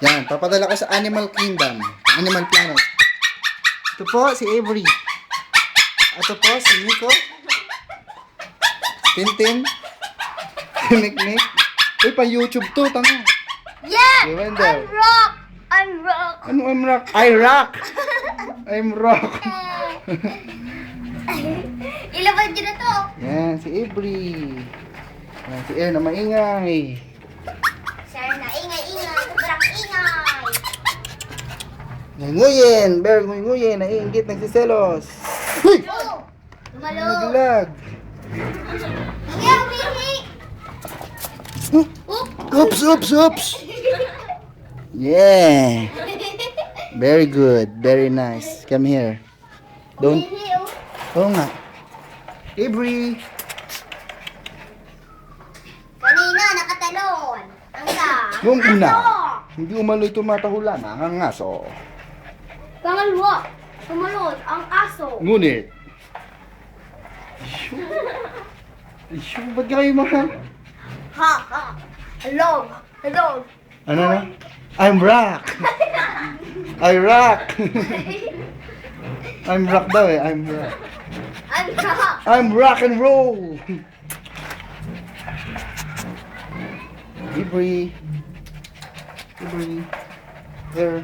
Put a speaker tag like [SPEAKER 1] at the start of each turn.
[SPEAKER 1] Yan, papadala ko sa Animal Kingdom. Animal Planet. Ito po, si Avery. Ito po, si Nico. Tintin. Nick. Uy, pa YouTube to, tanga.
[SPEAKER 2] Yeah!
[SPEAKER 1] Si Wendell.
[SPEAKER 2] I'm rock!
[SPEAKER 1] Ano I'm rock? I rock! I'm rock.
[SPEAKER 2] Ilabad nyo na to!
[SPEAKER 1] Yan, si Avery. Yan, si Air na maingay.
[SPEAKER 2] Sir na ingay-ingay! Sobrang ingay!
[SPEAKER 1] Nguyen, Bear, nguyen, naiingit, nagsiselos. Uy!
[SPEAKER 2] Oh! Lumalo!
[SPEAKER 1] Naglag.
[SPEAKER 2] Yeah, umihi!
[SPEAKER 1] Oops. Yeah. Very good, very nice. Come here. Don't.
[SPEAKER 2] Umihi, oh!
[SPEAKER 1] Oo nga. Avery.
[SPEAKER 2] Kanina, nakatalon! Ang ka!
[SPEAKER 1] Yung una.
[SPEAKER 2] Aso!
[SPEAKER 1] Hindi umaloy tumatahulan. Ang aso.
[SPEAKER 2] Pangalawa, tumalon ang aso.
[SPEAKER 1] Ngunit. Ayun, ba't kayo mahal?
[SPEAKER 2] Ha, ha. Hello, hello.
[SPEAKER 1] Ano na? I'm rock. I rock. I'm rock daw eh. I'm rock.
[SPEAKER 2] I'm rock.
[SPEAKER 1] I'm rock and roll. Avery. There.